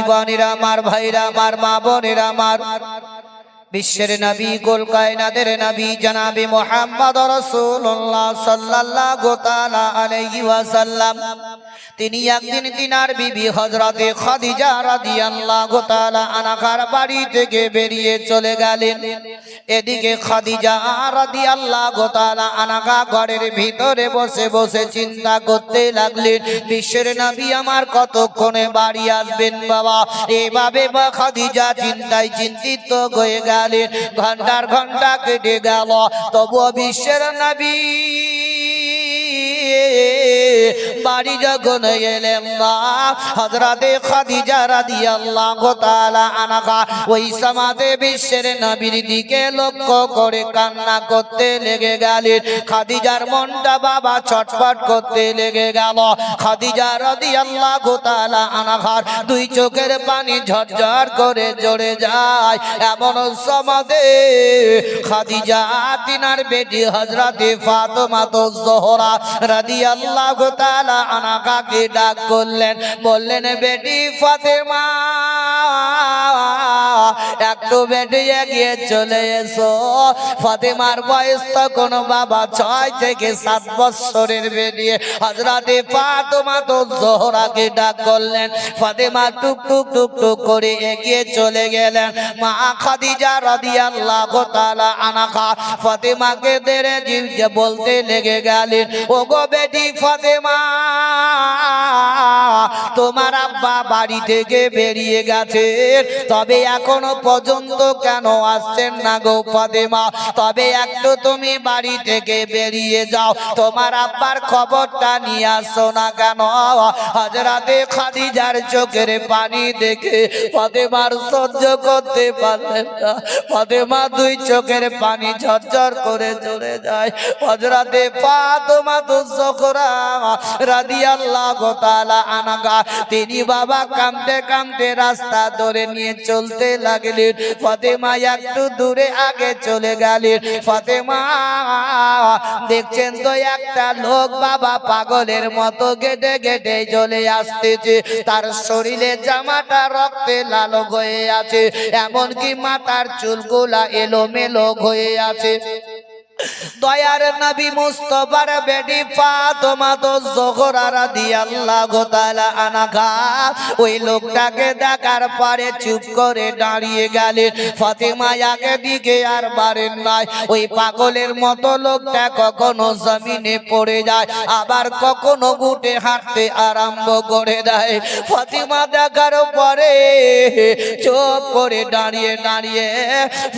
বোনেরা আমার, ভাইরা আমার, মা বোনেরা আমার, বিশ্বের নবী কুল কায়নাতের নবী জনাবে মুহাম্মদ রাসূলুল্লাহ সাল্লাল্লাহু তাআলা আলাইহি ওয়াসাল্লাম তিনি একদিন তিনার বিবি হযরতে খাদিজা রাদিয়াল্লাহু তাআলা আনহার বাড়ি থেকে বেরিয়ে চলে গেলেন। এদিকে খাদিজা রাদিয়াল্লাহু তাআলা আনহা ঘরের ভিতরে বসে বসে চিন্তা করতে লাগলেন, বিশ্বের নবী আমার কতক্ষণে বাড়ি আসবেন বাবা। এভাবে খাদিজা চিন্তায় চিন্তিত হয়ে গেলেন। ঘন্টার ঘন্টা কেটে গেল, তবুও বিশ্বের নবী বাড়ি যখন এলেন না, হযরতে খাদিজা রাদিয়াল্লাহু তাআলা আনহা ওই সমাজে বিশ্বের নবীর দিকে লক্ষ্য করে কান্না করতে লেগে গেলেন। খাদিজার মনটা বাবা ছটফট করতে লেগে গেল। খাদিজা রাদিয়াল্লাহু তাআলা আনহার দুই চোখের পানি ঝরঝর করে ঝরে যায়। এমন সমাজে খাদিজা তিনার বেটি হযরতে ফাতেমা যোহরা রাদিয়াল্লাহু তাআলা আনহাকে ডাক করলেন, বললেন, বেটি ফাতেমা একটু বেটি এগিয়ে চলে এসো। ফাতেমার বয়স তখন বাবা 6 থেকে 7 বছরের বেটি। হযরতে ফাতেমা যোহরাকে ডাক করলেন। ফাতেমা টুক টুক টুক টুক করে এগিয়ে চলে গেলেন। মা খাদিজা রাদিয়াল্লাহু তাআলা আনহা ফাতেমাকে ধরে জিজ্ঞাসা বলতে লেগে গেলেন, ওগো বেটি ফাতেমা, তোমার আব্বা বাড়ি থেকে বেরিয়ে গেছে, তবে এখনো পর্যন্ত কেন আসছেন না গো ফাতেমা? তবে একটু তুমি বাড়ি থেকে বেরিয়ে যাও, তোমার আব্বার খবরটা নিয়ে আসো না কেন? হযরতে খাদিজার চোখের পানি দেখে ফাতেমার সহ্য করতে পারলেন না। ফাতেমা দুই চোখের পানি ঝরঝর করে ঝরে যায়। হযরতে ফাতেমা যোহরা রাদিয়াল্লাহু তাআলা আনহা তিনি বাবা কাঁদতে কাঁদতে রাস্তা ধরে নিয়ে চলতে লাগলেন। ফাতেমা একটু দূরে আগে চলে গেলেন। ফাতেমা দেখছেন তো একটা লোক বাবা পাগলের মতো গেটে গেটে চলে আসতেছে। তার শরীরে জামাটা রক্তে লাল হয়ে আছে, এমনকি মাথার চুলগুলা এলোমেলো হয়ে আছে। দয়ার নবী মুস্তাফার বেটি ফাতেমা যোহরা রাদিয়াল্লাহু তাআলা আনহা ওই লোকটাকে দেখার পরে চুপ করে দাঁড়িয়ে গেলেন। ফাতেমা আগে দিকে আর বাড়েন নাই। ওই পাগলের মতো লোকটা কখনো জমিনে পড়ে যায়, আবার কখনো উঠে হাঁটতে আরম্ভ করে দেয়। ফাতেমা দেখার পরে চুপ করে দাঁড়িয়ে দাঁড়িয়ে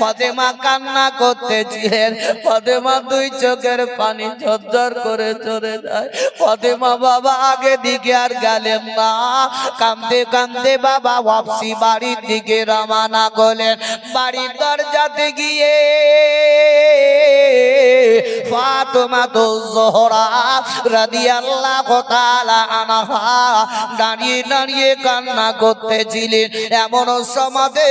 ফাতেমা কান্না করতেছিলেন। ফাতেমা দুই চোখের পানি ঝরঝর করে চলে যায়। ফাতেমা বাবা আগে দিকে আর গেলেন না। কাঁদতে কাঁদতে বাবা ওয়াপসি বাড়ির দিকে রওনা করলেন। বাড়ির দরজাতে গিয়ে ফাতেমা যোহরা রাদিয়াল্লাহু তাআলা আনহা দাঁড়িয়ে দাঁড়িয়ে কান্না করতেছিলেন। এমন সমাজে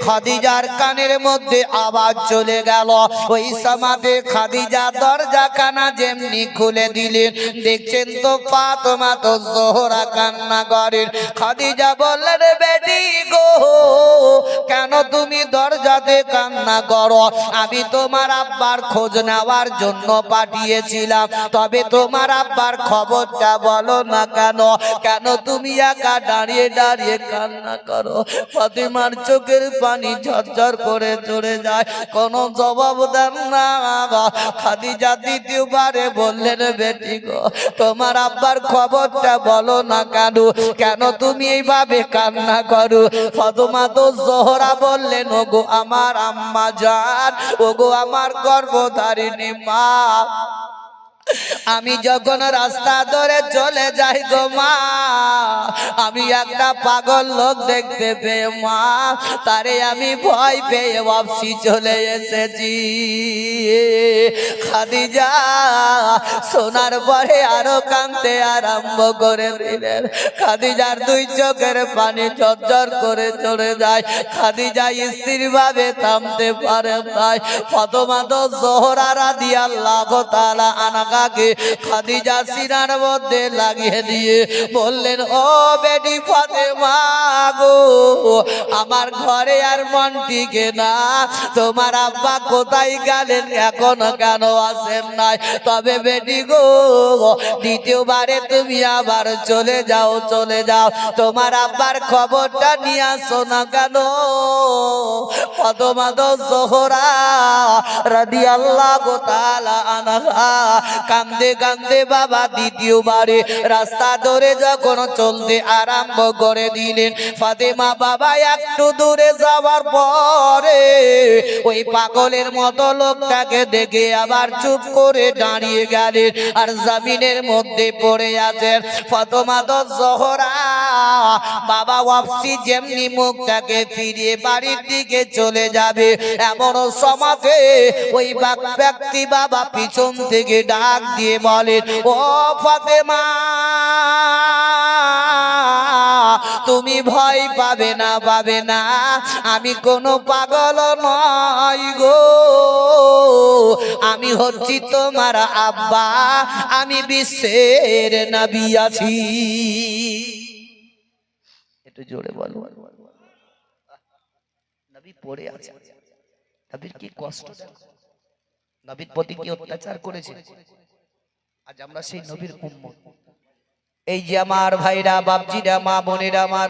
খাদিজার কানের মধ্যে আওয়াজ চলে গেল। ওই সমাজে খাদিজা দরজা কানা যেমনি খুলে দিলেন, দেখছেন তো ফাতেমা যোহরা কান্না করেন। খাদিজা বললেন, বেটি গো, কেন তুমি দরজাতে কান্না করো? আমি তোমার আব্বার খোঁজ নেওয়ার জন্য পাঠিয়েছিলাম, তবে তোমার আব্বার খবরটা বলো না কেন? কেন তুমি একা দাঁড়িয়ে দাঁড়িয়ে কান্না করো? ফাতেমার চোখের পানি ঝরঝর করে চলে যায়। কোনো জবাব দেন না। খাদিজা দ্বিতীয়বারে বললেন, বেটি গো, তোমার আব্বার খবরটা বলো না কেন? কেন তুমি এইভাবে কান্না করো? ফাতেমা যোহরা বললেন, ওগো আমার আম্মা জান, ওগো আমার গর্ভধারিণী মা, আমি যখন রাস্তা ধরে চলে যাই গো মা, আমি একটা পাগল লোক দেখতে পেয়ে মা, তারে আমি ভয় পেয়ে ওয়াপসি চলে এসেছি। খাদিজা শোনার পরে আরো কাঁদতে আরম্ভ করে দিলেন। খাদিজার দুই চোখের পানি ঝরঝর করে চলে যায়। খাদিজা স্থির ভাবে থামতে পারে নাই। ফাতেমা যোহরা রাদিয়াল্লাহু তাআলা আনহা খাদিজা সিনার মধ্যে লাগিয়ে দিয়ে বললেন, ও বেটি ফাতেমা গো, আমার ঘরে আর মন টিকে না। তোমার আব্বা কোথায় গেলেন, এখনো কেন আসেন নাই? তবে বেটি গো, দ্বিতীয়বারে তুমি আবার চলে যাও, চলে যাও, তোমার আব্বার খবরটা নিয়ে আসো না কেন? ফাতেমা জোহরা রাদিয়াল্লাহু তাআলা আনহা কান্দে কান্দে বাবা দ্বিতীয়বারে রাস্তা ধরে যখন চলতে আরম্ভ করে দিলেন, ফাতেমা বাবা একটু দূরে যাওয়ার পরে ওই পাগলের মতো লোকটাকে দেখে আবার চুপ করে দাঁড়িয়ে গেলেন আর জমিনের মধ্যে পড়ে আছেন। ফাতেমা জোহরা বাবা ওয়াপসি যেমনি মুখটাকে ফিরিয়ে বাড়ির দিকে চলে যাবে, এমন সমাজে ওই ব্যক্তি বাবা পিছন থেকে ডাক দিয়ে বলেন, ও ফাতেমা, তুমি ভয় পাবে না, পাবে না, আমি কোনো পাগল নই গো, আমি হচ্ছি তোমার আব্বা, আমি বিশ্বের নবী আছি। একটু জোরে বলো। নবী পড়ে আছে, নবীর কি কষ্ট, নবীর প্রতি কি অত্যাচার করেছে। আজ আমরা সেই নবীর উম্মত। এই যে আমার ভাইরা, বাপজিরা, মা বোনেরা আমার,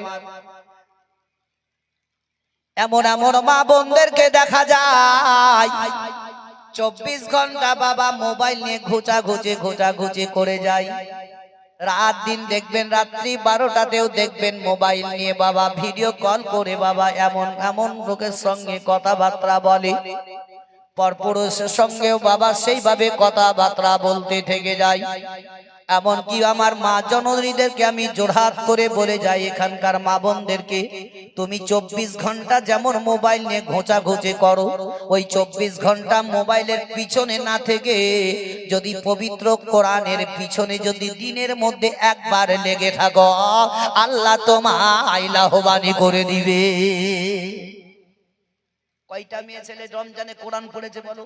এমন এমন মা বোনদেরকে দেখা যায় 24 ঘন্টা বাবা মোবাইল নিয়ে ঘোচাঘুচি করে যায়। রাত দিন দেখবেন, রাত্রি 12টাতেও দেখবেন মোবাইল নিয়ে বাবা ভিডিও কল করে বাবা এমন এমন লোকের সঙ্গে কথাবার্তা বলে, পরপুরুষের সঙ্গেও বাবা সেইভাবে কথাবার্তা বলতে থেকে যায়। এমনকি আমার মা জননীদেরকে আমি জোরহাত করে বলে যাই, এখানকার মা বোনদেরকে, তুমি 24 ঘন্টা যেমন মোবাইল নিয়ে ঘোচাঘুচি করো, ওই 24 ঘন্টা মোবাইলের পিছনে না থেকে যদি পবিত্র কোরআনের পিছনে যদি দিনের মধ্যে একবার লেগে থাকো, আল্লাহ তোমায় লাভবান করে দিবে। কয়টা মেয়ে ছেলে রমজানে কোরআন পড়েছে বলো?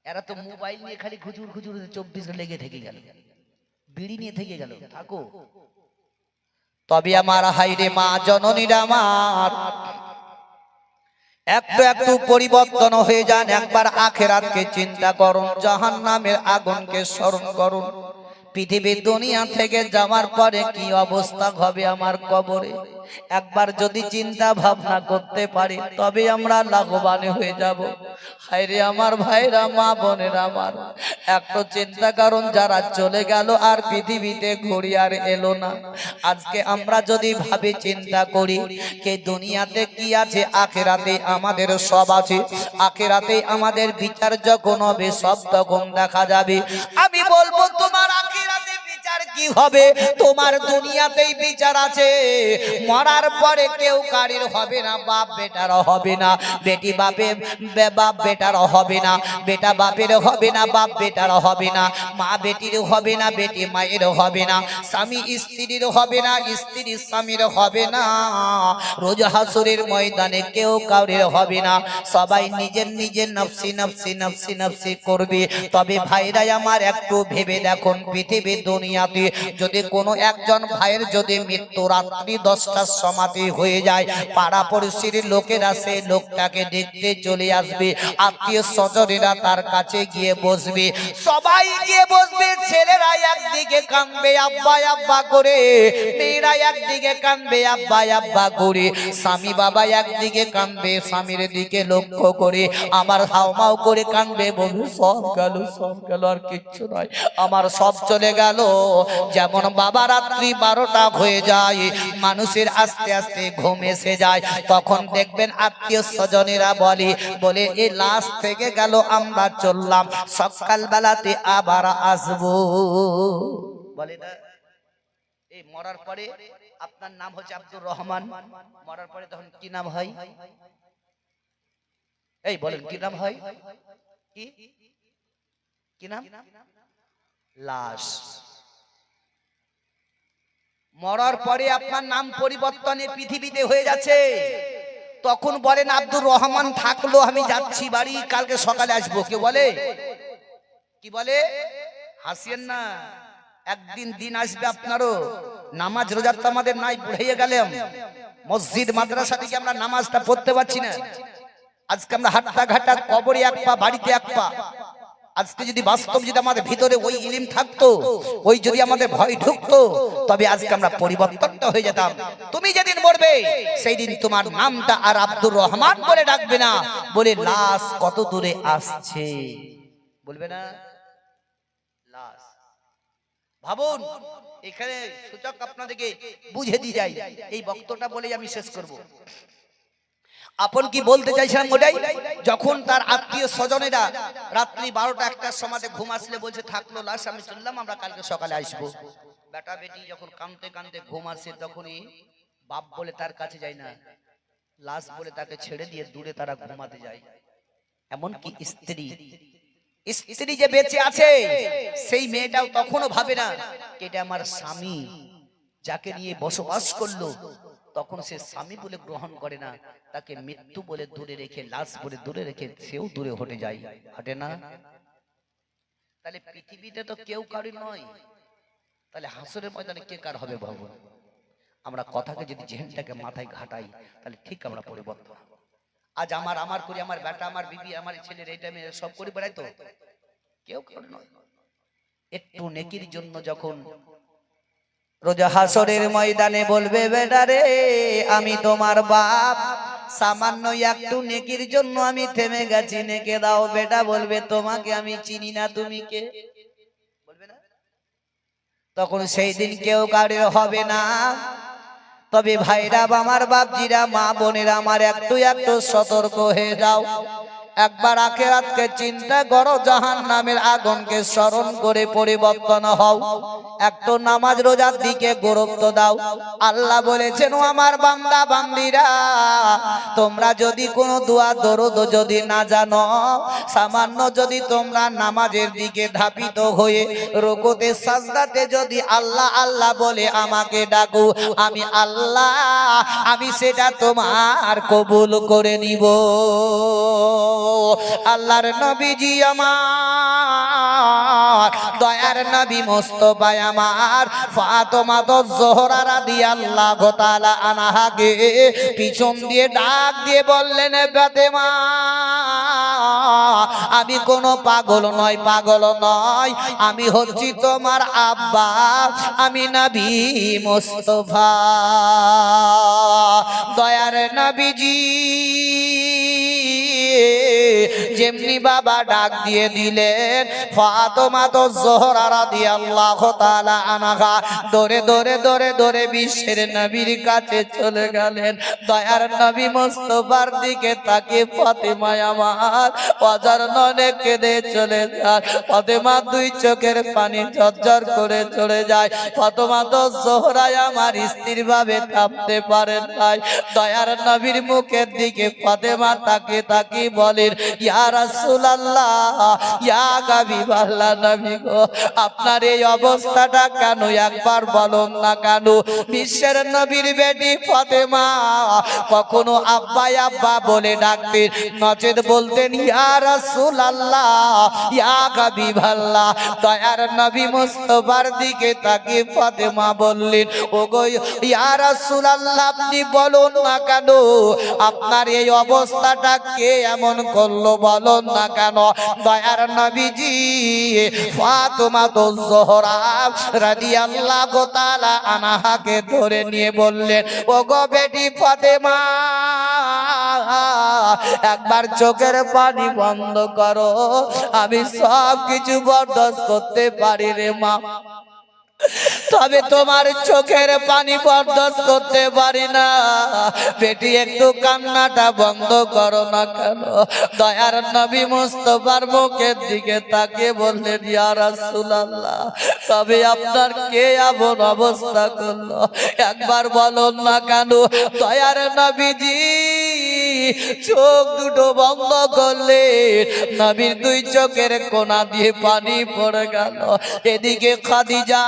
এরা তো মোবাইল নিয়ে খালি খুচুর 24 লেগে থেকে গেল, বিড়ি নিয়ে থেকে গেল। থাকো। তবে আমার হাইরে মা জননীরা আমার, একটু একটু পরিবর্তন হয়ে যান। একবার আখিরাতকে চিন্তা করুন, জাহান্নামের আগুনকে স্মরণ করুন। পৃথিবীর দুনিয়া থেকে যাওয়ার পরে কি অবস্থা হবে আমার কবরে, একবার যদি চিন্তা ভাবনা করতে পারি তবে আমরা লাভবান হয়ে যাব। হায়রে আমার ভাইরা, মা বোনেরা আমার, একটু চিন্তা করুন, যারা চলে গেল আর পৃথিবীতে ঘুরে আর এলো না, আজকে আমরা যদি ভাবে চিন্তা করি কে দুনিয়াতে কি আছে, আখিরাতে আমাদের সব আছে, আখিরাতে আমাদের বিচার যখন হবে সব তখন দেখা যাবে। আমি বলবো তোমার আখিরাতে বিচার কি হবে, তোমার দুনিয়াতেই বিচার আছে। মরার পরে কেউ কারীর হবে না, বাপ বেটার হবে না, বেটি বাপে বাপ বেটার হবে না, বেটা বাপের হবে না, বাপ বেটার হবে না, মা বেটির হবে না, বেটি মায়ের হবে না, স্বামী স্ত্রীর হবে না, স্ত্রী স্বামীর হবে না। রোজ হাসরের ময়দানে কেউ কারীর হবে না, সবাই নিজের নিজের নফসি নফসি নফসি নফসি করবে। তবে ভাইরা আমার, একটু ভেবে দেখুন, পৃথিবীর দুনিয়াতে যদি কোনো একজন ভাইয়ের যদি মৃত্যু রাত্রি 10টার সমাধি হয়ে যায়, পাড়া পড়শির লোকেরা সেই লোকটাকে দেখতে চলে আসবে, আত্মীয় স্বজনেরা তার কাছে গিয়ে বসবে, সবাই গিয়ে বসবে। ছেলেরা একদিকে কাঁদবে আব্বা আব্বা করে, মেয়েরা একদিকে কাঁদবে আব্বা আব্বা করে, স্বামী বাবা একদিকে কাঁদবে স্বামীর দিকে লক্ষ্য করে, আমার হাওমাও করে কাঁদবে, বলবে সব গেল আর কিচ্ছু নয়, আমার সব চলে গেল। যেমন বাবা রাত্রি 12টা হয়ে যায়, মানুষের আস্তে আস্তে ঘুম এসে যায়, তখন দেখবেন আত্মীয় স্বজনেরা বলে এই লাশ থেকে গেল, আমরা চললাম, সকাল বেলাতে আবার আসবো। বলে না, এই মরার পরে আপনার নাম হচ্ছে আব্দুর রহমান, মরার পরে তখন কি নাম হয়? এই বলেন কি নাম হয়? কি নাম? লাশ। মরার পরে আপনার নাম পরিবর্তনে পৃথিবীতে হয়ে যাচ্ছে, তখন বলেন আব্দুর রহমান থাকলো, আমি যাচ্ছি বাড়ি, কালকে সকালে আসবো। কে বলে? কি বলে? হাসিয়েন না, একদিন দিন আসবে আপনারও নামাজ রোজা তো আমাদের নাই, বুড়িয়ে গেলাম, মসজিদ মাদ্রাসা থেকে আমরা নামাজটা পড়তে পারছি না। আজকে আমরা হাট্টা ঘাটা, কবরে এক পা বাড়িতে এক পা। আজকে যদি বাস্তব যদি আমাদের ভিতরে ওই ইলম থাকতো, ওই যদি আমাদের ভয় ঢুকতো, তবে আজকে আমরা পরিবর্তনটা হয়ে যেতাম। তুমি যেদিন মরবে সেই দিন তোমার নামটা আর আব্দুর রহমান বলে ডাকবে না, বলে লাশ কত দূরে আসছে বলবে না, লাশ। ভাবুন, এখানে সূচক আপনাদেরকে বুঝে দিয়ে যাই, এই বক্তব্যটা বলেই আমি শেষ করব। আপন কি বলতে চাইছিলাম ওটাই, যখন তার আত্মীয় স্বজনেরা রাত্রি 12টা-1টার সময় ঘুম আসলে বলছে থাকলো লাশ, আমি শুনলাম আমরা কালকে সকালে আসবো। বেটা বেটি যখন কাঁদতে কাঁদতে ঘুম আসে, তখনই বাপ বলে তার কাছে যায় না, লাশ বলে তাকে ছেড়ে দিয়ে দূরে তারা ঘুমাতে যায়। এমনকি স্ত্রী যে বেঁচে আছে সেই মেয়েটাও তখনও ভাবে না এটা আমার স্বামী, যাকে নিয়ে বসবাস করলো, তখন সে স্বামী বলে গ্রহণ করে না, তাকে মৃত্যু বলে দূরে রেখে, লাশ বলে দূরে রেখে সেও দূরে হটে যায়, হটে না? তাহলে পৃথিবীতে তো কেউ কারই নয়, তাহলে হাসরের ময়দানে কে কার হবে ভাবুন। আমরা কথাকে যদি জেহেনটাকে মাথায় ঘাটাই, তাহলে ঠিক আমরা পরিবর্তন। আজ আমার করি, আমার বেটা, আমার বিবি, আমার ছেলের এইটা মেয়ে সব করে বেড়াই, তো কেউ কার নয়। একটু নেকির জন্য যখন রোজা হাসরের ময়দানে বলবে বেটা রে আমি তোমার বাপ, সামান্য একটু নেকির জন্য আমি থেমে গেছি, নেকে দাও। বেটা বলবে তোমাকে আমি চিনি না, তুমি কে? বলবে না? তখন সেই দিন কেউ কারো হবে না। তবে ভাইরা, আমার বাপজিরা, মা বোনেরা আমার, একটু একটু সতর্ক হয়ে যাও। একবার আখিরাতকে চিন্তা করো, জাহান্নামের আগুনকে স্মরণ করে পরিবর্তন হও। একটু নামাজ রোজার দিকে গুরুত্ব দাও। আল্লাহ বলেছেন, ও আমার বান্দা বান্দিরা, তোমরা যদি কোনো দোয়া দরুদ যদি না জানো, সামান্য যদি তোমরা নামাজের দিকে ধাবিত হয়ে রুকুতে সাজদাতে যদি আল্লাহ আল্লাহ বলে আমাকে ডাকো, আমি আল্লাহ আমি সেটা তোমার কবুল করে নিব। আল্লাহর নবীজি আমার, দয়ার নবী মুস্তাফা আমার, ফাতেমা জোহরা রাদিয়াল্লাহু তাআলা আনহাকে পিছন দিয়ে ডাক দিয়ে বললেন, ফাতেমা আমি কোনো পাগল নয়, আমি হচ্ছি তোমার আব্বা, আমি নবী মুস্তাফা। দয়ার নবীজি যেমনি বাবা ডাক দিয়ে দিলেন, ফাতেমা জোহরা রাদিয়াল্লাহু তাআলা আনহা দৌড়ে দৌড়ে দৌড়ে দৌড়ে বিশ্বের নবীর কাছে চলে গেলেন। দয়ার নবী মুস্তাফার দিকে তাকিয়ে ফাতেমা আমার অজার ননে কেঁদে চলে যায়। ফাতেমা দুই চোখের পানি ঝরঝর করে চলে যায়। ফাতেমা জোহরা আমার স্থির ভাবে থামতে পারেন নাই। দয়ার নবীর মুখের দিকে ফাতেমা তাকিয়ে তাকিয়ে বলেন, ইয়া রাসূলুল্লাহ, ইয়া হাবিবাল্লাহ, নবী গো আপনার এই অবস্থাটা কেন, একবার বলুন না কেন? বিশ্বের নবীর বেটি ফাতেমা কখনো আব্বা আব্বা বলে ডাকতেন, নচেত বলতেন ইয়া রাসূলুল্লাহ, ইয়া হাবিবাল্লাহ। দয়ার নবী মুস্তাফার দিকে তাকিয়ে ফাতেমা বললেন, ওগো ইয়া রাসূলুল্লাহ, আপনি বলুন না কেন আপনার এই অবস্থাটা কে এমন করলো, বলুন না কেন? দয়ার নবীজি ফাতেমা জোহরা রাদিয়াল্লাহু তাআলা আনহাকে ধরে নিয়ে বললেন, ওগো বেটি ফাতেমা, একবার চোখের পানি বন্ধ করো, আমি সব কিছু বরদাস্ত করতে পারি রে মা, তবে তোমার চোখের পানি বরদাস্ত করতে পারি না। বেটি একটু কান্নাটা বন্ধ করো না কেন? দয়ার নবী মুস্তাফার মুখের দিকে তাকিয়ে বললেন, ইয়া রাসূলুল্লাহ, তবে আপনার কে এমন অবস্থা করলো, একবার বলুন না কেন? দয়ার নবীজি চোখ দুটো বন্ধ করলে নবীর দুই চোখের কোনা দিয়ে পানি পড়ে গেল। এদিকে খাদিজা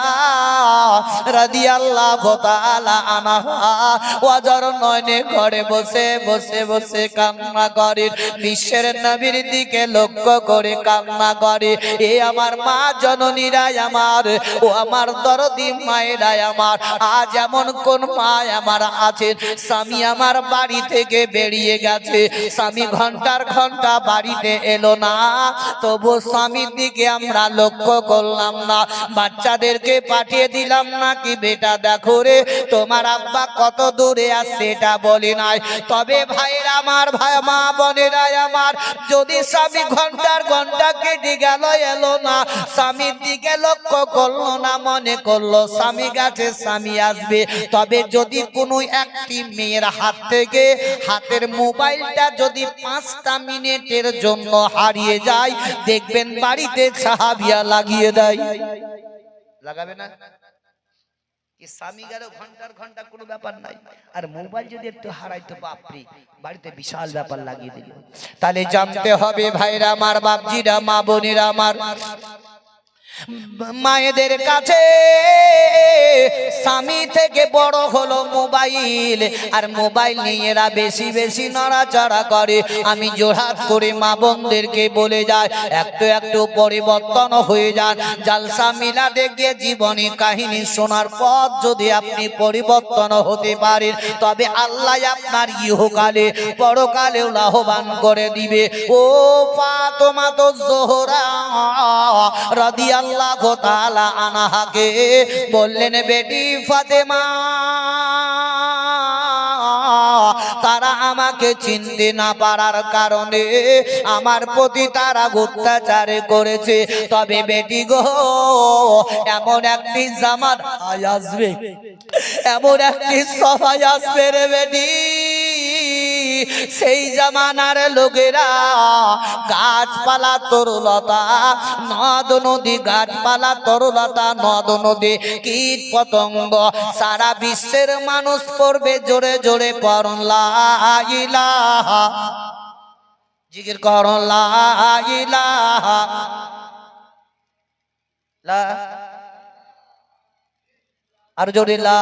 রাদিয়াল্লাহু তাআলা আনহা ওয়াজর নয়নে ঘরে বসে বসে বসে কান্না করে, বিশ্বের নবীর দিকে লক্ষ্য করে কান্না করে। এ আমার মা জননীরা আমার, ও আমার দরদি মায়েরা আমার, আজ এমন কোন মা আমার আছেন স্বামী আমার বাড়ি থেকে বেরিয়ে গেছে, স্বামী ঘন্টার ঘন্টা বাড়িতে এলো না, তবু স্বামীর দিকে আমরা লক্ষ্য করলাম না। বাচ্চাদেরকে পাঠিয়ে দিলাম নাকি বেটা দেখো রে তোমার আব্বা কত দূরে আছে এটা বলি নাই। তবে ভাইরা আমার, ভাই মা বোনেরা আমার, যদি স্বামী ঘন্টার ঘন্টা কেটে গেল এলো না, স্বামীর দিকে লক্ষ্য করলো না, মনে করলো স্বামী গেছে স্বামী আসবে, তবে যদি কোনো একটি মেয়ের হাত থেকে হাতের মোবাইলটা যদি 5টা মিনিটের জন্য হারিয়ে যায়, দেখবেন বাড়িতে সাহাবিয়া লাগিয়ে দেয়। লাগাবে না? স্বামী গেল ঘন্টার ঘন্টা কোনো ব্যাপার নাই, আর মোবাইল যদি একটু হারাইতো বাপরে বাড়িতে বিশাল ব্যাপার লাগিয়ে দিল। তাহলে জানতে হবে ভাইরা আমার, বাপজিরা, মা বোনেরা আমার, মায়েদের কাছে স্বামী থেকে বড় হলো মোবাইল, আর মোবাইল নিয়ে এরা বেশি বেশি নড়াচড়া করে। আমি জোরহাত করে মা বোনদেরকে বলে যাই, একটু একটু পরিবর্তন হয়ে যান। জালসা মিলাদে গিয়ে জীবনী কাহিনী শোনার পর যদি আপনি পরিবর্তন হতে পারেন, তবে আল্লাহ আপনার ইহকালে পরকালেও লাভবান করে দিবে। ও ফাতেমা তো জোহরা রাদিয়াল্লাহু তাআলা আনহাকে বললেন, বেটি ফাতেমা, তারা আমাকে চিনতে না পারার কারণে আমার প্রতি তারা অত্যাচার করেছে, তবে বেটি গো এমন একটি জামান আসবে, এমন একটি সময় আসবে রে বেটি, সেই জামানার লোকেরা গাছপালা তরুলতা, নদ নদী, গাছপালা তরুলতা, নদ নদী, কীট পতঙ্গ, সারা বিশ্বের মানুষ পড়বে জোরে জোরে পড়ুন লা ইলাহা, জিকির করুন লা ইলাহা, লা, আর জোরে লা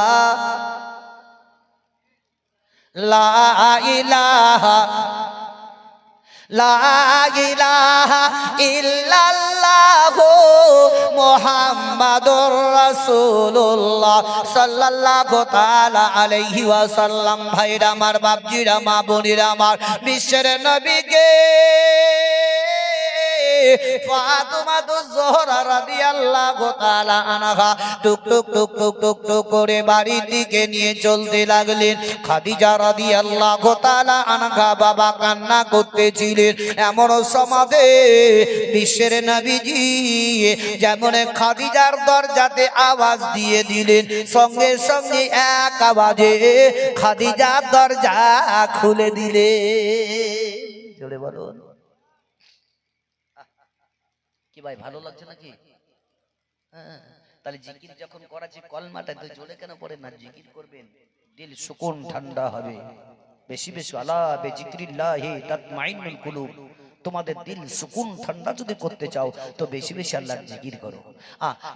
ইলাহা, লা ইলাহা ইল্লাল্লাহু মুহাম্মাদুর রাসূলুল্লাহ সাল্লাল্লাহু তাআলা আলাইহি ওয়াসাল্লাম। ভাইরা আমার, বাপজিরা, মা বোনেরা আমার, বিশ্বের নবীকে ফাতেমা জোহরা রাদিয়াল্লাহু তাআলা আনহা টুক টুক টুক টুক টুক টুক করে বাড়ির দিকে নিয়ে চলতে লাগলেন। খাদিজা রাদিয়াল্লাহু তাআলা আনহা বাবা কান্না করতেছিলেন। এমন সমাজে বিশ্বের নবীজি যেমন খাদিজার দরজাতে আওয়াজ দিয়ে দিলেন, সঙ্গে সঙ্গে এক আওয়াজে খাদিজার দরজা খুলে দিলে। জোরে বলুন কি ভাই, ভালো লাগছে নাকি? তাহলে জিকির যখন করাছে কলমাটা তো জোরে কেন পড়ে না? জিকির করবেন, দিল সুকুন ঠান্ডা হবে। বেশি বেশি আলা বিজিক্রিল্লাহি তাতমাইনুল কুলুব। তোমাদের দিল সুকুন ঠান্ডা যদি করতে চাও তো বেশি বেশি আল্লাহর জিকির করো।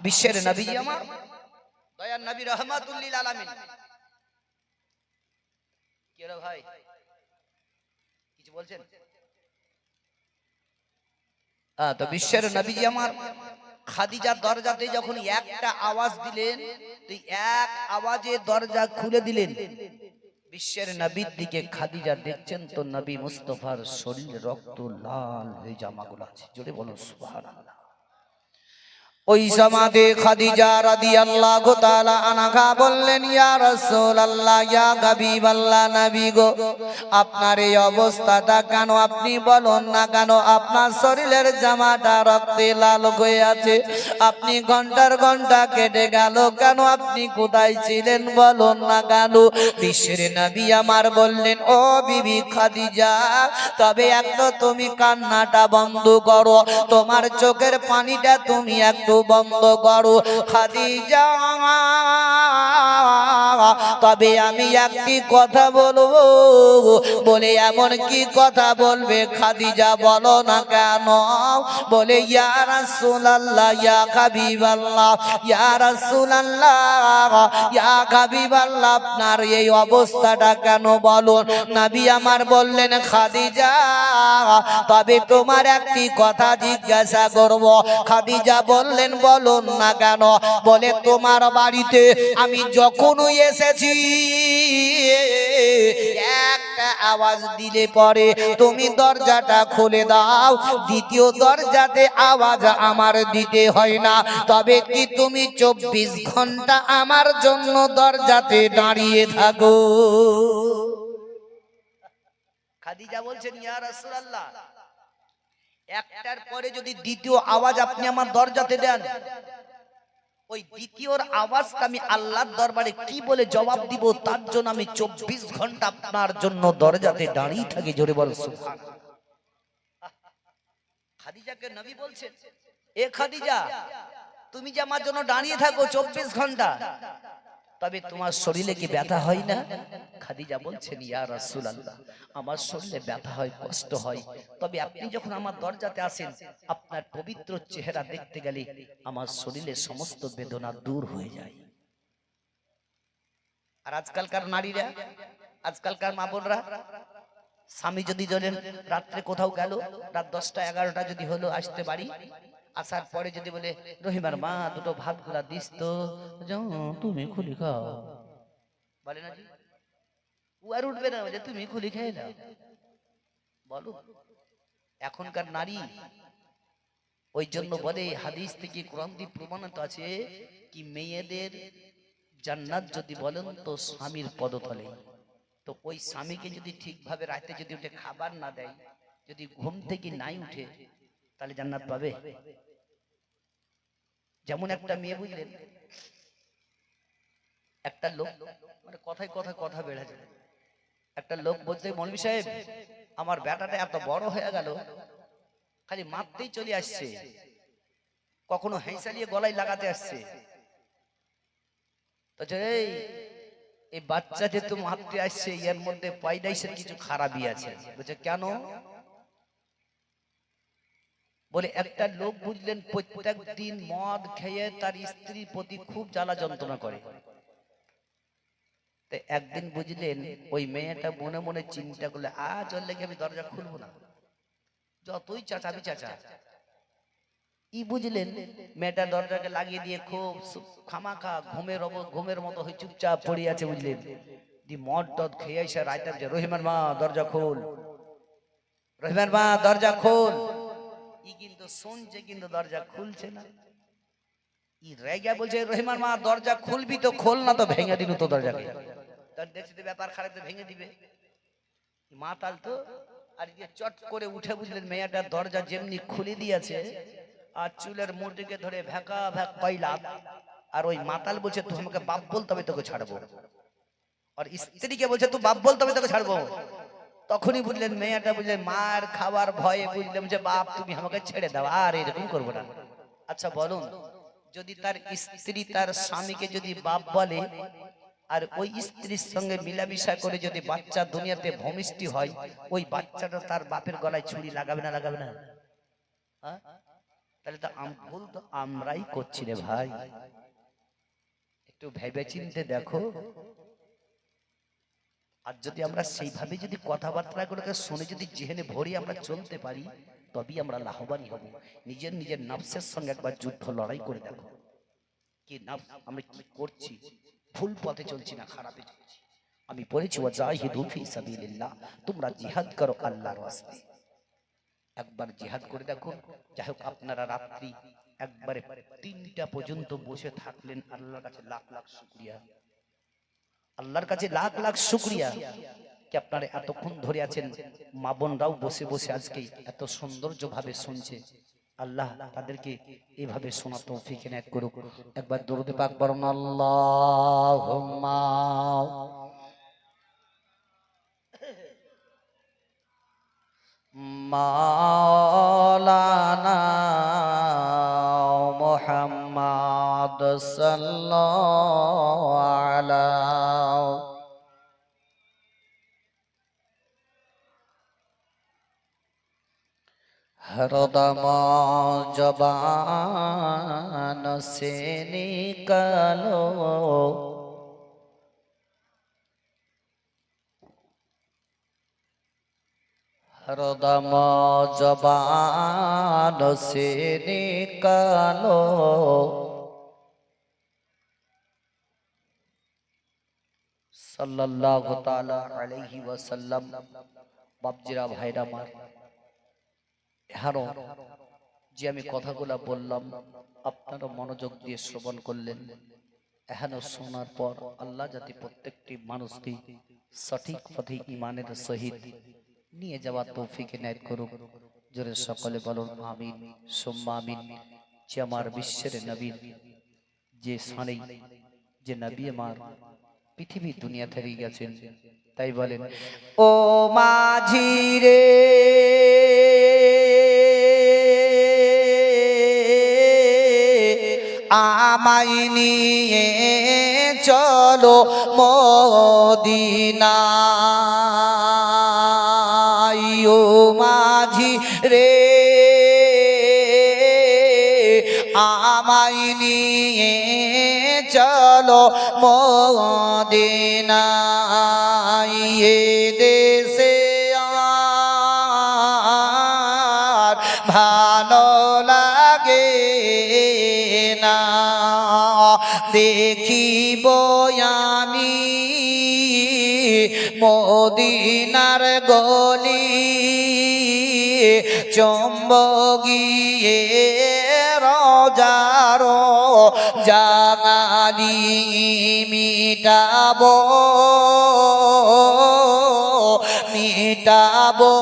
বিশ্বের নবীজি আমার, দয়ার নবী রাহমাতুল লিল আলামিন, কি রে ভাই কিছু বলছেন? তো বিশ্বের নবীজি আমার খাদিজার দরজাতে যখন একটা আওয়াজ দিলেন, তো এক আওয়াজে দরজা খুলে দিলেন। বিশ্বের নবীর দিকে খাদিজা দেখছেন তো নবী মুস্তাফার শরীরে রক্ত লাল হয়ে জামাগুলো আছে। জোরে বলো সুবহানাল্লাহ। ওই সমাধে খাদিজা রাদিয়াল্লাহু তাআলা আনহা বললেন, ইয়া রাসূলুল্লাহ, ইয়া হাবিবাল্লাহ, নবী গো আপনার এই অবস্থাটা কেন? আপনি বলুন না কেন আপনার শরীরের জামাটা রক্তে লাল হয়ে আছে? আপনি ঘন্টার ঘন্টা কেটে গেল কেন? আপনি কোথায় ছিলেন বলুন না কেন? বিশ্বের নবী আমার বললেন, ও বিবি খাদিজা, তবে একটু তুমি কান্নাটা বন্ধ করো, তোমার চোখের পানিটা তুমি একটু বন্ধ করো। খাদিজা তবে আমি একটি কথা বলবো। বলে এমন কি কথা বলবে খাদিজা বলো না কেন? বলে ইয়া রাসূলুল্লাহ ইয়া হাবিবাল্লাহ ইয়া রাসূলুল্লাহ ইয়া হাবিবাল্লাহ আপনার এই অবস্থাটা কেন বলুন? নবী আমার বললেন খাদিজা তবে তোমার একটি কথা জিজ্ঞাসা করব। খাদিজা বললেন বলুন না কেন? বলে তোমার বাড়িতে আমি যখনই এসেছি একটা আওয়াজ দিলে পরে তুমি দরজাটা খুলে দাও, দ্বিতীয় দরজাতে আওয়াজ আমার দিতে হয় না। তবে কি তুমি 24 ঘন্টা আমার জন্য দরজাতে দাঁড়িয়ে থাকো? খাদিজা বলছেন ইয়া রাসূলুল্লাহ একটার পরে যদি দ্বিতীয় আওয়াজ আপনি আমার দরজাতে দেন, ওই দ্বিতীয়র আওয়াজটা আমি আল্লাহর দরবারে কি বলে জবাব দিব, তার জন্য আমি 24 ঘন্টা আপনার জন্য দরজাতে দাঁড়িয়ে থাকি। জোরে বল সুবহানাল্লাহ। খাদিজাকে নবী বলছেন এ খাদিজা তুমি যে আমার জন্য দাঁড়িয়ে থাকো 24 ঘন্টা, তবে তোমার শরীরে কি ব্যথা হয় না? খাদিজা বলছেন ইয়া রাসূলুল্লাহ আমার শরীরে ব্যথা হয়, কষ্ট হয়, তবে আপনি যখন আমার দরজাতে আসেন আপনার পবিত্র চেহারা দেখতে গেলে আমার শরীরের সমস্ত বেদনা দূর হয়ে যায়। আর আজকালকার নারীরা, আজকালকার মা বোনরা, স্বামী যদি ধরেন রাত্রে কোথাও গেল, রাত 10টা 11টা যদি হলো আসতে বাড়ি, আসার পরে যদি বলে রহিমার মা দুটো ভাত গুলা দিস তো, তুমি খুলি খাও, বলে না জি? ও আর উঠবে না যে তুমি খুলি খেয়ে নাও। বলো এখনকার নারী, ওই জন্য বলে হাদিস থেকে কোরআন দিয়ে প্রমাণিত আছে কি মেয়েদের জান্নাত যদি বলেন তো স্বামীর পদতলে। তো ওই স্বামীকে যদি ঠিকভাবে রাতে যদি উঠে খাবার না দেয়, যদি ঘুম থেকে নাই উঠে, তাহলে জান্নাত পাবে? যেমন একটা মেয়ে বুঝলেন, একটা লোক মানে কথায় কথায় কথা বেড়ে যায়, একটা লোক বলতে মৌলভী সাহেব আমার বেটাটা এত বড় হয়ে গেল, খালি মারতেই চলে আসছে, কখনো হেঁসালিয়ে গলায় লাগাতে আসছে। তো এই বাচ্চা যেহেতু মারতে আসছে এর মধ্যে পয়দাইশের কিছু খারাপই আছে। বলছে কেন? বলে একটা লোক বুঝলেন প্রত্যেক দিন মদ খেয়ে তার স্ত্রীর প্রতি খুব জ্বালা যন্ত্রণা করে। একদিন বুঝলেন ওই মেয়েটা মনে মনে চিন্তা করলে আজ ওর লেগে আমি দরজা খুলবো না, যতই চাচাবি চাচা। ই বুঝলেন মেয়েটা দরজাকে লাগিয়ে দিয়ে খুব খামাখা ঘুমের মতো হয়ে চুপচাপ পড়ে আছে। বুঝলেন দি মদ টদ খেয়ে এসে রাইতার যে রহিমার মা দরজা খোল, রহিমার মা দরজা খোল। ই কিন্তু শুনছে কিন্তু দরজা খুলছে না। ই রেগে বলছে রহিমার মা দরজা খুলবি তো খোল, না তো ভেঙে দিল তো দরজাকে। তার দেখছি ব্যাপার খারাপ, তো ভেঙে দিবে মাতাল তো। আর চট করে উঠে বুঝলেন মেয়েটা দরজা যেমনি খুলে দিয়েছে আর চুলের মুঠকে ধরে ভেকা ভেক কইলা। আর ওই মাতাল বলছে তুই আমাকে বাপ বলতে হবে তোকে ছাড়বো, আর স্ত্রীকে বলছে তুই বাপ বলতে হবে তোকে ছাড়বো। তখনই বুঝলেন মেয়েটা বুঝলেন মার খাওয়ার ভয়ে বুঝলেন যে বাপ তুমি আমাকে ছেড়ে দাও, আর এরকম করবো না। আচ্ছা বলুন, যদি তার স্ত্রী তার স্বামীকে যদি বাপ বলে আর ওই স্ত্রীর সঙ্গে মিলামিশা করে যদি বাচ্চা দুনিয়াতে ভূমিষ্ঠি হয়, ওই বাচ্চাটা তার বাপের গলায় ছুরি লাগাবে না লাগাবে না? তাহলে তো ভুল তো আমরাই করছি রে ভাই, একটু ভেবে চিন্তে দেখো। আর যদি আমরা সেইভাবে যদি কথাবার্তা গুলোকে শুনে যদি জেহেনে ভরি আমরা চলতে পারি, তবেই আমরা লাভবান হব। নিজের নফসের সঙ্গে একবার যুদ্ধ লড়াই করে দেখো কি নফস আমরা কি করছি, ভুল পথে চলছি না খারাপে চলছি। আমি পড়েছি ওয়াজাহিদু ফি সাবিলিল্লাহ, তোমরা জিহাদ করো আল্লাহর রাস্তায়। একবার জিহাদ করে দেখো। যাই হোক আপনারা রাত্রি একবারে 3টা পর্যন্ত বসে থাকলেন, আল্লাহর কাছে লাখ লাখ শুকরিয়া, আল্লাহর কাছে লাখ লাখ শুকরিয়া কি আপনারা এতক্ষণ ধরে আছেন। মা বোনরাও বসে বসে আজকে এত সৌন্দর্য ভাবে শুনছে। আল্লাহ তাদেরকে এইভাবে শোনা তৌফিক এনায়েত করুক। একবার দরুদ পাক পড়ুন, আল্লাহুম্মা মাওলানা মুহাম্মদ সাল্লাল্লাহু আলা हरदम जबान से निकालो हरदम जबान से निकालो सल्लल्लाहु ताला अलैहि वसल्लम। बापजिरा भाईरा मार এখানেও যে আমি কথাগুলো বললাম আপনারা মনোযোগ দিয়ে শ্রবণ করলেন। এখানেও শোনার পর আল্লাহ যাতে প্রত্যেকটি মানুষকে সঠিক পথে ঈমানের সহিত নিয়ে যাওয়ার তৌফিক এনায়েত করুক। জোরে সকলে বলুন আমিন সুম্মা আমিন। যে আমার বিশ্বের নবী, যে সানেই যে নবী আমার পৃথিবী দুনিয়া থেকে গেছেন, তাই বলেন ও মাঝি রে আমায় নিয়ে চলো মদিনায়। ও মাঝি রে আমায় নিয়ে চলো মদিনায়। এ দেশে আর ভালো লাগে না, দেখিব আমি মদিনার গলি, চুম্বকিয়ে রোজারো জাগালি মিটাবো মিটাবো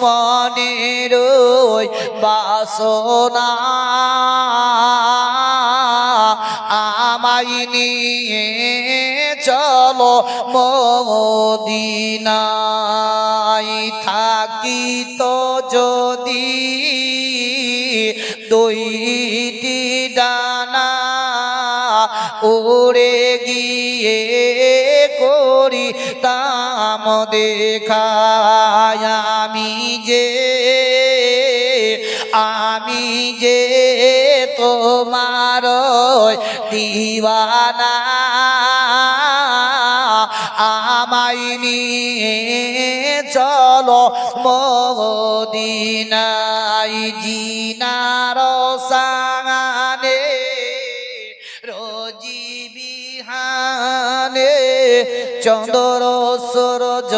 মনের বাসনা। আমায় নিয়ে চলো মদিনায়। থাকিত যদি দুইটি ডানা, উড়ে গিয়ে করিতাম দেখা। আমি যে তোমার দিওয়ানা। আমায় নিয়ে চলো মদিনায়। জিনার সাঙানে রোজি বিহানে চন্দ্র সূরজ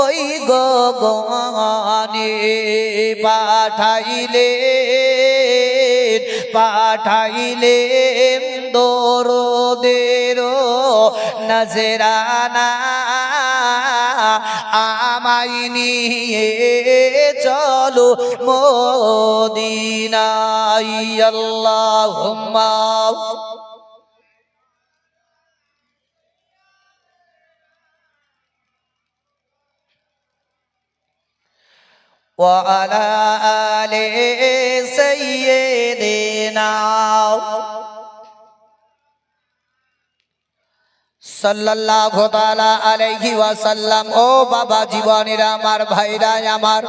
ওই গগনে পাঠাইলেন দরদের নজরানা। আমায় নিয়ে চলো মদিনায়। আল্লাহুম্মা وعلى آل سيدنا সাল্লাল্লাহু তাআলা আলাইহি ওয়াসাল্লাম। ও বাবা জীবনেরা আমার ভাইরা আমার,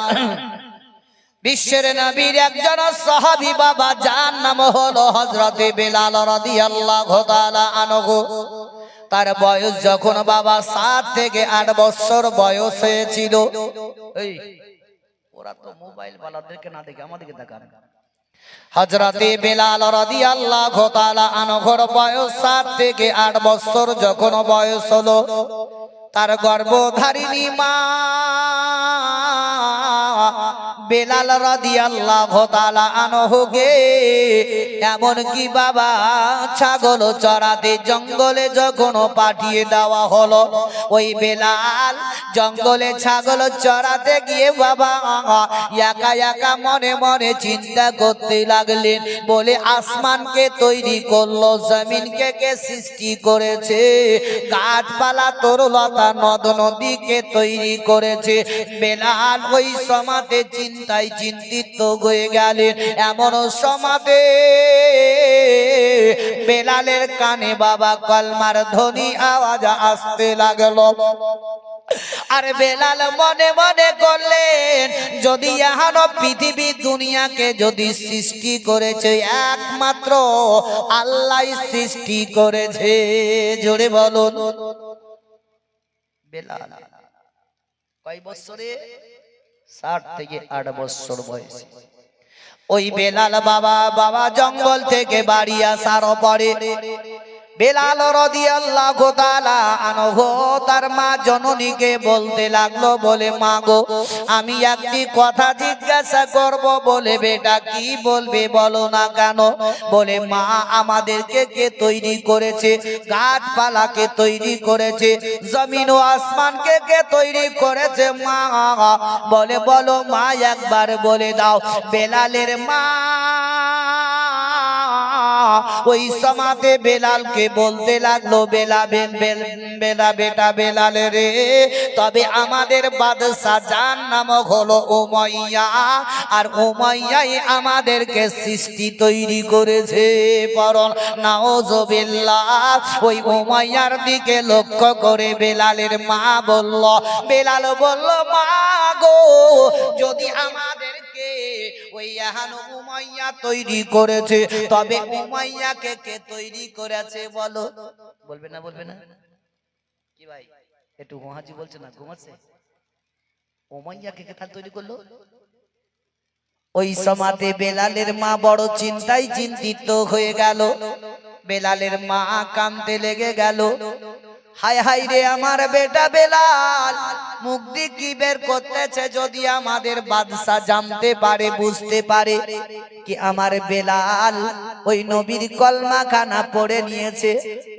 বিশ্বের নবীর একজন সাহাবী বাবা, যার নাম হলো হযরতে বেলাল রাদিয়াল্লাহু তাআলা আনহু। তার বয়স যখন বাবা 7 থেকে 8 বছর বয়স হয়েছিল। এই ওরা তো মোবাইল ওয়ালাদেরকে না দেখে আমাদেরকে দেখান। হযরতে বেলাল রাদিয়াল্লাহু তাআলা আনহুর বয়স 7 থেকে 8 বছর যখন বয়স হলো, তার গর্ভধারিণী মা বেলাল রাদিয়াল্লাহু তাআলা আনহুকে এমন কি বাবা ছাগল চরাতে জঙ্গলে যখন পাঠিয়ে দেওয়া হলো, ওই বেলাল জঙ্গলে ছাগল চরাতে গিয়ে বাবা একা একা মনে মনে চিন্তা করতে লাগলেন। বলে আসমানকে তৈরি করলো, জমিনকে কে সৃষ্টি করেছে, গাছপালা তরুলতা নদ নদীকে তৈরি করেছে। বেলাল ওই সমাতে চিন্তা চিন্তায় চিন্তিত হয়ে গেলেন। এমন সমাতে বেলালের কানে বাবা কলমার ধ্বনি আওয়াজ আসতে লাগলো। আর বেলাল মনে মনে করলেন, যদি এখনো পৃথিবী দুনিয়াকে যদি সৃষ্টি করেছে একমাত্র আল্লাহ সৃষ্টি করেছে। জোরে বলুন। বেলাল কয় বছরে? 60 থেকে 8 বছর বয়সে। ওই বেলাল বাবা জঙ্গল থেকে বাড়ি আসার পরে বেলাল রাদিয়াল্লাহু তাআলা আনহু তার মা জননীকে বলতে লাগলো, বলে মা গো, আমি একটি কথা জিজ্ঞাসা করব। বলে বেটা কি বলবে বলো না কেন? বলে মা আমাদেরকে কে তৈরি করেছে? গাছপালাকে তৈরি করেছে, জমিন ও আসমানকে কে তৈরি করেছে মা? বলে বলো মা, একবার বলে দাও। বেলালের মা ওই সমাতে বেলালকে বলতে লাগলো, বেলা বেটা বেলাল রে, তবে আমাদের বাদশা যার নাম হলো উমাইয়া, আর উমাইয়াই আমাদেরকে সৃষ্টি তৈরি করেছে। পরন নাউজুবিল্লাহ। ওই উমাইয়ার দিকে লক্ষ্য করে বেলালের মা বলল, বেলাল বলল, মা গো, যদি আমাদেরকে ওই এহানো উমাইয়া তৈরি করেছে, তবে উমাইয়াকে কে তৈরি করেছে বলো? বলবে না? বলবে না কি ভাই? একটু মহাজি বলছে না, ঘুমাচ্ছে? উমাইয়াকে কে তৈরি করলো? ওই সমাতে বেলালের মা বড় চিন্তায় চিন্তিত হয়ে গেল। বেলালের মা কাঁদতে লেগে গেল। হায় হায় রে আমার বেটা বেলাল, মুখ দিয়ে কি বের করতেছে? যদি আমাদের বাদশা জানতে পারে, বুঝতে পারে কি আমার বেলাল ওই নবীর কলমা খানা পড়ে নিয়েছে,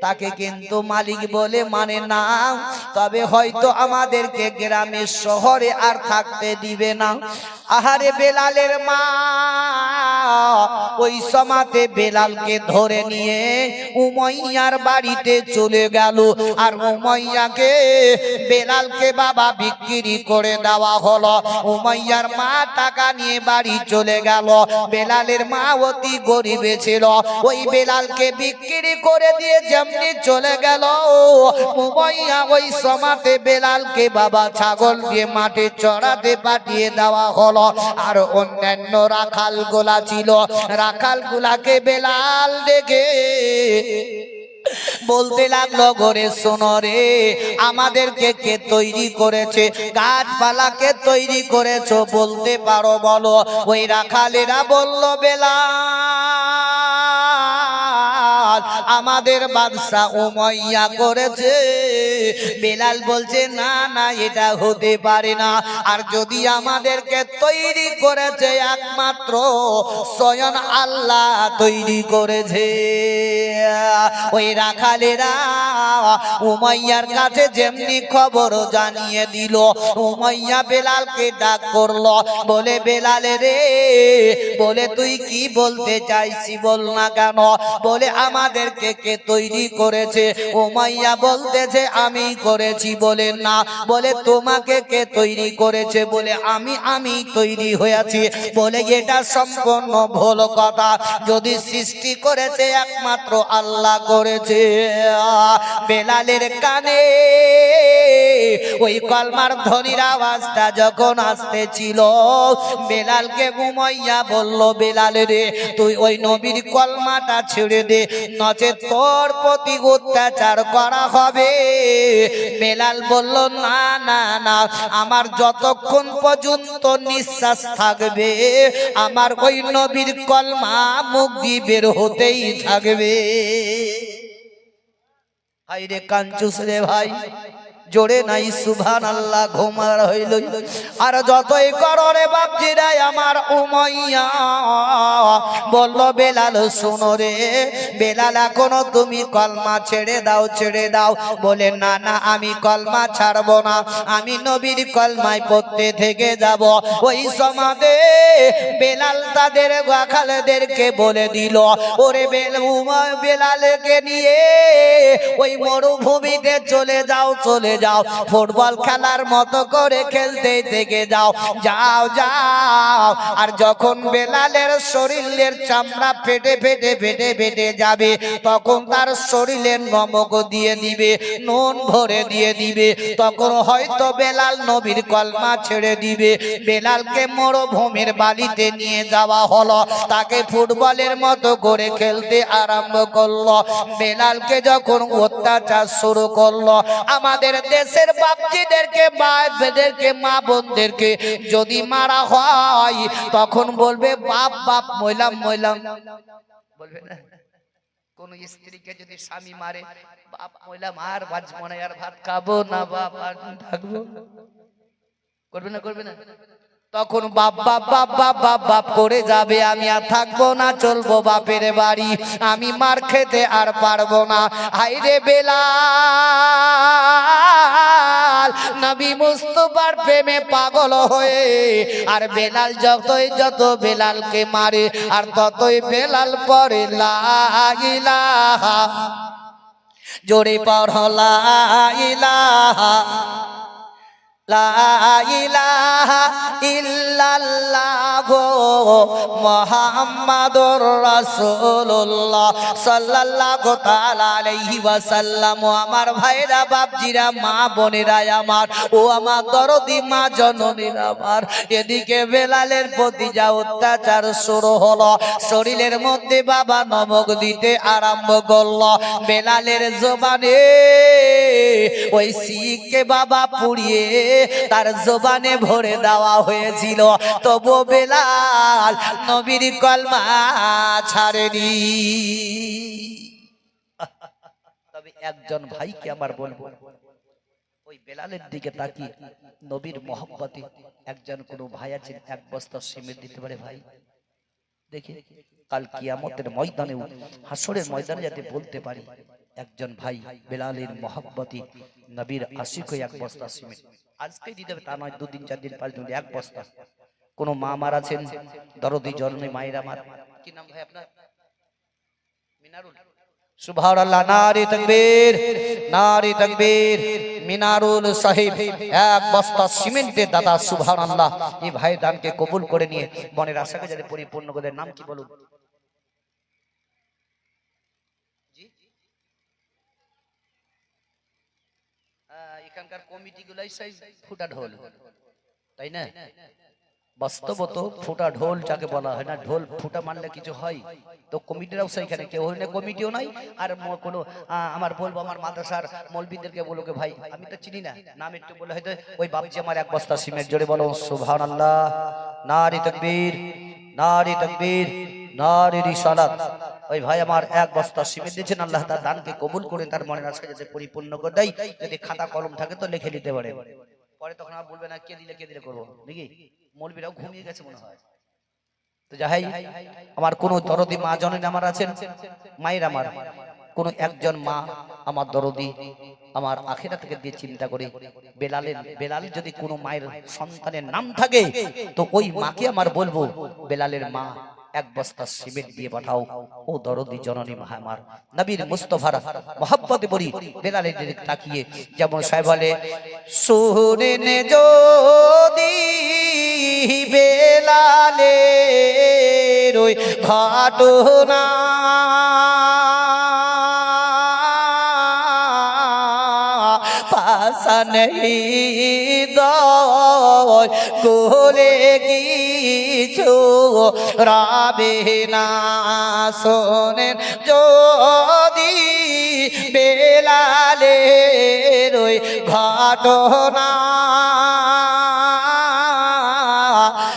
তাকে কিন্তু মালিক বলে মানে না, তবে হয়তো আমাদেরকে গ্রামে শহরে আর থাকতে দিবে না। আহারে বেলালের মা ওই সমাতে বেলালকে ধরে নিয়ে উমাইয়ার বাড়িতে চলে গেল। আর উমাইয়াকে বেলালকে বাবা বিক্রি করে দেওয়া হলো। উমাইয়ার মা টাকা নিয়ে বাড়ি চলে গেল। বেলালের মা অতি গরিব ছিল, ওই বেলালকে বিক্রি করে দিয়ে যেমনি চলে গেল, উমাইয়া ওই সমাতে বেলালকে বাবা ছাগল দিয়ে মাঠে চড়াতে পাঠিয়ে দেওয়া হলো। আর অন্যান্য রাখাল গোলা ছিল, রাখাল গুলাকে বেলাল দেখে বলতে লাগলো, ঘরে শোনো রে, আমাদেরকে কে তৈরি করেছে? গাছপালাকে তৈরি করেছো, বলতে পারো বলো? ওই রাখালেরা বলল, বেলাল আমাদের বাদশা উমাইয়া করেছে। বেলাল বলছে, না না, এটা হতে পারে না। আর যদি আমাদেরকে তৈরি করেছে একমাত্র স্বয়ং আল্লাহ তৈরি করেছে। ওই রাখালেরা উমাইয়ার কাছে যেমনি খবর জানিয়ে দিল, উমাইয়া বেলালকে ডাক করলো, বলে বেলাল রে, বলে তুই কি বলতে চাইছি বল না কেন? বলে আমাদেরকে কে তৈরি করেছে? উমাইয়া বলতেছে আমি করেছি। বলে না। বলে তোমাকে কে তৈরি করেছে? বলে আমি তৈরি হয়েছি। বলে এটা সম্পূর্ণ ভুল কথা, যদি সৃষ্টি করেছে একমাত্র আল্লাহ করেছে। বেলালের কানে ওই কলমার ধ্বনির আওয়াজটা যখন আসতেছিল, বেলালকে উমাইয়া বলল, বেলাল রে, তুই ওই নবীর কলমাটা ছেড়ে দে, নচেৎ তোর প্রতি অত্যাচার করা হবে। বেলাল বলল, না না না, আমার যতক্ষণ পর্যন্ত নিঃশ্বাস থাকবে আমার ওই নবীর কলমা মুখ দিয়ে বের হতেই থাকবে। হাইরে কাঞ্চুস রে ভাই, জোরে নাই সুবহানাল্লাহ, ঘুমার হইল। আর যতই করো রে বাপজিরাই আমার উমাইয়া বলল, বেলাল শোনো রে, বেলাল এখনো তুমি কলমা ছেড়ে দাও, ছেড়ে দাও। বলে না না, আমি কলমা ছাড়বো না, আমি নবীর কলমায় পড়তে থেকে যাব। ওই সমাজে বেলাল তাদের রাখালদেরকে বলে দিল, ওরে বেলালকে নিয়ে ওই মরুভূমিতে চলে যাও, চলে চলে যাও, ফুটবল খেলার মতো করে খেলতে থেকে যাও, যাও যাও। আর যখন বেলালের শরীরের চামড়া ফেটে ফেটে ফেটে ফেটে যাবে, তখন তার শরীরের নমক দিয়ে দিবে, নুন ভরে দিয়ে দিবে, তখন হয়তো বেলাল নবীর কলমা ছেড়ে দিবে। বেলালকে মরুভূমির বালিতে নিয়ে যাওয়া হলো, তাকে ফুটবলের মতো করে খেলতে আরম্ভ করলো। বেলালকে যখন অত্যাচার শুরু করলো, আমাদের দেশের বাপজিদেরকে, বাপদেরকে, মা বোনদেরকে যদি মারা হয়, তখন বলবে বাপ বাপ মইলাম মইলাম, বলবে না? কোন স্ত্রীকে যদি স্বামী মারে, বাপ মইলাম, আর বাঁচবো না, আর ভাত খাবো না, বাপ আর থাকবো, করবে না? করবে না? তখন বাপ বাপ বাপ বাপ বাপ বাপ করে যাবে, আমি আর থাকবো না, চলবো বাপের বাড়ি, আমি মার খেতে আর পারবো না। হাইরে বেলাল নবী মুস্তাফার প্রেমে পাগল হয়ে, আর বেলাল যত বেলালকে মারে, আর ততই বেলাল পড়ে লা ইলাহা, জোরে পড় লা ইলাহা, লা ইলাহা ইল্লাল্লাহ মুহাম্মাদুর রাসূলুল্লাহ সাল্লাল্লাহু তাআলা আলাইহি ওয়াসাল্লাম। আমার ভাইরা, বাপজিরা, মা বোনেরা আমার, ও আমার দরদি মা জননীরা আমার, এদিকে বেলালের প্রতি যা অত্যাচার শুরু হলো, শরীরের মধ্যে বাবা নমক দিতে আরম্ভ করলো। বেলালের জবানে ওই শিখকে বাবা পুড়িয়ে তার জবানে ভরে দেওয়া হয়েছিল, তবু বেলাল নবীর কলমা ছাড়েনি। তবে একজন ভাইকে আমার বলবো, ওই বেলালের দিকে তাকিয়ে নবীর মহব্বতে একজন কোন ভাই আছেন, এক বস্তা সিমেন্ট দিতে পারে ভাই? দেখে কাল কিয়ামতের ময়দানে, হাসরের ময়দানে যাতে বলতে পারি একজন ভাই বেলালের মহব্বতে নবীর আশিক হয়ে এক বস্তা সিমেন্ট আজকে দিতে হবে, তা নয় 2 দিন 4 দিন 5 দিন, এক বস্তা। কোন মা মার আছেন, দরদি জননী মায়েরা মার, কি নাম ভাই আপনার? মিনারুল। সুবহানাল্লাহ, নারে তাকবীর, নারে তাকবীর। মিনারুল সাহেব এক বস্তা সিমেন্টের দাদা, সুবহানাল্লাহ। এই ভাই দানকে কবুল করে নিয়ে মনের আশাকে যাতে পরিপূর্ণ করে। নাম কি বলুন? এখানকার কমিটি গুলাই সেই ফুটা ঢোল, তাই না? বাস্তবত ফুটা ঢোল যাকে বলা হয় না, ঢোল ফুটা মারলে কিছু হয় তো কমিটিরাও সেইখানে, কেউ হইলে কমিটিও নাই। আর কোনো আমার বলবো, আমার মাদ্রাসার মৌলবীদেরকে বলো কে ভাই, আমি তো চিনি না, নাম একটু বলে হয়তো ওই বাপজি আমার এক বস্তা সিমেন্ট, জোরে বলো সুবহানাল্লাহ, নারে তাকবীর, নারে তাকবীর, নারে রিসালাত। ওই ভাই আমার এক বস্তা সিমেন্ট দিয়েছেন, আল্লাহ তার দানকে কবুল করে তার মনের আশা যাতে পরিপূর্ণ করে দেয়। যদি খাতা কলম থাকে তো লিখে নিতে পারে, পরে তখন আর বলবে না কে দিলে করবো নাকি। মৌলবীরাও ঘুমিয়ে গেছে মনে হয়। তো যাই, আমার কোন দরদি মা জননী আমার আছেন, মায়ের আমার কোন একজন মা আমার দরদি আমার আখিরাত থেকে দিয়ে চিন্তা করে, বেলালের যদি কোনো মায়ের সন্তানের নাম থাকে তো ওই মাকে আমার বলবো, বেলালের মা এক বস্তা সিমেন্ট দিয়ে পাঠাও। ও দরদি জননী মা আমার, নবীর মুস্তাফার মহব্বতে বলি বেলালের দিকে তাকিয়ে, যেমন সাহেব বলে, শুনেন যদি বেলালের ওই ঘটনা, পাশান হৃদয় কোলে কিছু রাবে না। শোনেন যদি বেলালের ওই ঘটনা,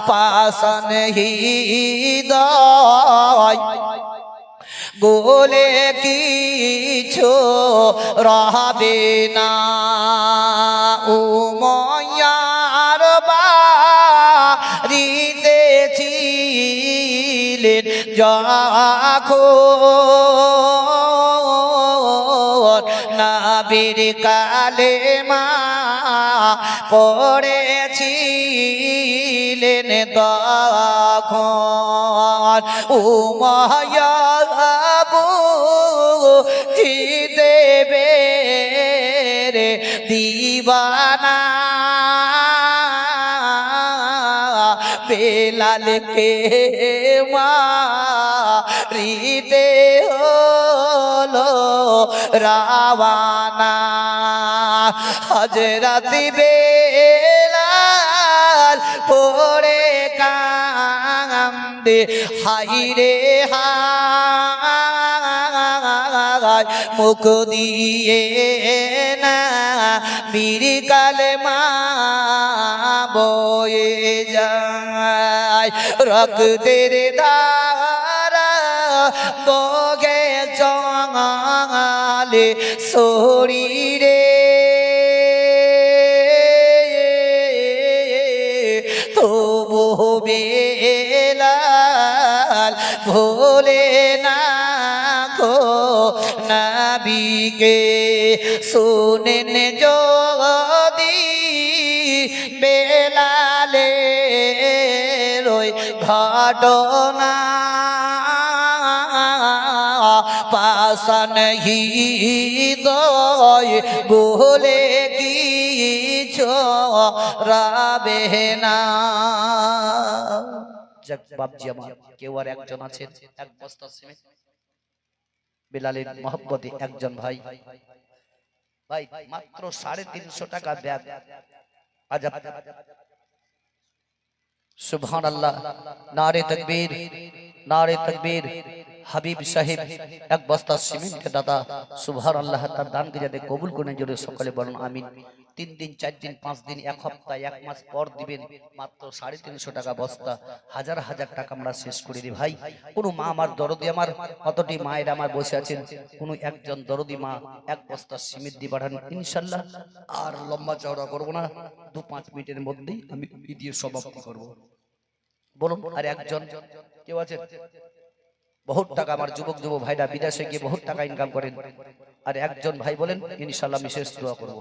পাশান হৃদয় গোলে কিছু রবে না। উমাইয়ার বাড়িতে ছিলেন যখন, নবীর কালেমা পড়েছিলেন তখন। উমাইয়া জিদেবে রে দিবানা বেলালকে মারিতে হলো রাওয়ানা হযরত বেলাল পড়ে কান্দে হায়রে হায় মুখ দিয়ে না বীর কালেমা বয়ে যায় রক্তের ধারা বগে জঙালে শরীরে তবু বেলাল ভোলে না গো নবীকে শুনেন যদি বেলালের ওই ঘটনা পাষাণ হৃদয় বলে কিছু রাবে না। যাক বাপজি আমার কেউ আর একজন আছেন এক বস্তা সিমেন্ট বেলালের মহব্বতে একজন ভাই ভাই মাত্র 350 টাকা ব্যাগ আজাব সুবহানাল্লাহ নারে তাকবীর নারে তাকবীর হাবিব সাহেব এক বস্তা সিমেন্টের দাদা সুবহানাল্লাহ তার দানকে যাতে কবুল করে জোরে সকলে বলুন আমিন 3 দিন 4 দিন 5 দিন এক সপ্তাহ এক মাস পর দিবেন মাত্র 350 টাকা বস্তা হাজার হাজার টাকা আমরা শেষ করে দিই ভাই কোন মা আমার দরদি আমার কতটি মায়ের আমার বসে আছেন কোন একজন দরদি মা এক বস্তা সিমেন্ট দিয়ে পাঠান ইনশাআল্লাহ আর লম্বা চওড়া করব না 2-5 মিনিটের মধ্যেই আমি ভিডিও সমাপ্তি করব বলুন আর একজন কেউ আছেন বহুত টাকা আমার যুবক যুবক ভাইরা বিদেশে গিয়ে বহুত টাকা ইনকাম করেন আর একজন ভাই বলেন ইনশাআল্লাহ আমি শেষ দোয়া করব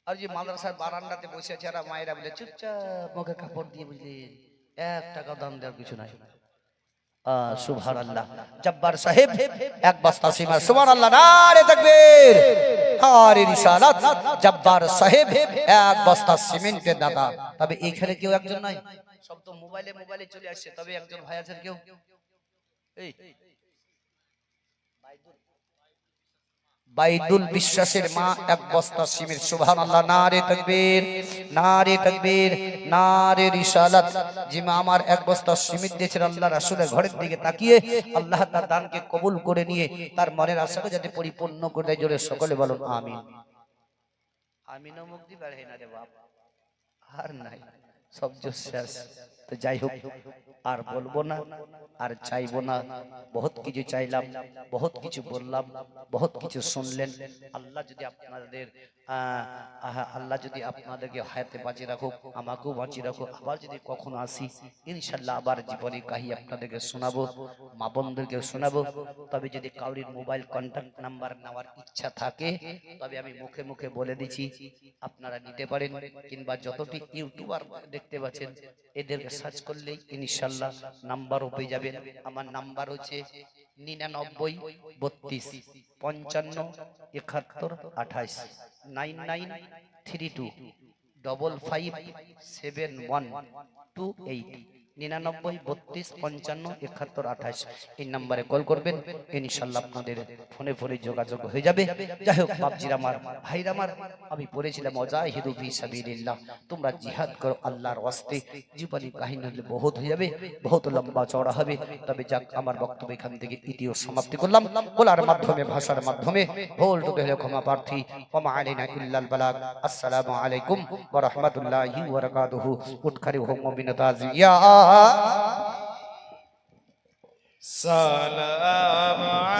আর যে মাদ্রাসার বারান্দাতে বসে আছে আর মায়েরা বলে চুপচাপ মুখে কাপড় দিয়ে বুঝলেন 1 টাকা দাম দেওয়ার কিছু নাই সুবহানাল্লাহ জব্বার সাহেব এক বস্তা সিমেন্ট সুবহানাল্লাহ নারে তাকবীর নারে রিসালাত জব্বার সাহেব এক বস্তা সিমেন্টের দাদা তবে এখানে কেউ একজন নাই সব তো মোবাইলে চলে আসছে তবে একজন ভাই আছেন কেউ এই বাইদুল বিশ্বাসের মা এক বস্তা সিমেন্ট সুবহানাল্লাহ নারে তাকবীর নারে রিসালাত যে মা আমার এক বস্তা সিমেন্ট দিয়েছেন আল্লাহ রাসূলের ঘরের দিকে তাকিয়ে আল্লাহ তার দানকে কবুল করে নিয়ে তার মনের আশাকে যাতে পরিপূর্ণ করে দেয় জোরে সকলে বলুন আমিন আমিনও মুক্তি বাড়ে না রে বাপ আর নাই সব শেষ তো যাই হোক আর বলবো না আর চাইবো না বহুত কিছু চাইলাম বহুত কিছু বললাম বহুত কিছু শুনলেন আল্লাহ যদি আপনাদের আল্লাহ যদি আপনাদেরকে হায়াতে বাঁচিয়ে রাখুক আমাকেও বাঁচিয়ে রাখুক আবার যদি কখনো আসি ইনশাআল্লাহ আবার জীবনের কাহিনী আপনাদেরকে শোনাবো মা বোনদেরকে শোনাবো তবে যদি কাউরির মোবাইল কন্টাক্ট নাম্বার নেওয়ার ইচ্ছা থাকে তবে আমি মুখে মুখে বলে দিচ্ছি আপনারা নিতে পারেন কিংবা যতটি ইউটিউবার দেখতে পাচ্ছেন এদেরকে সার্চ করলেই ইনশাআল্লাহ নাম্বারও পেয়ে যাবেন আমার নাম্বার হচ্ছে 99 32 55 71 28 9932 55 7128 99 32 55 71 28 এই নম্বরে কল করবেন ইনশাআল্লাহ আপনাদের ফোনে ফোনে যোগাযোগ হয়ে যাবে যাই হোক বাপজির আমার ভাইরা আমার আমি পড়েছিলাম মুজাহিদু ফি সাবিলিল্লাহ তোমরা জিহাদ করো আল্লাহর ওয়াস্তে জীবনী কাহিনী হলে বহুত হয়ে যাবে বহুত লম্বা চওড়া হবে তবে যাক আমার বক্তব্য এখান থেকে ইতিও সমাপ্তি করলাম বলার মাধ্যমে ভাষার মাধ্যমে ভুল টুকে হলে ক্ষমা প্রার্থী ওমা আলাইনা ইল্লাল বালাগ আসসালামু আলাইকুম ওয়া রাহমাতুল্লাহি ওয়া বারাকাতুহু উটখারি হুম মুমিনাতাজিয়া সালাম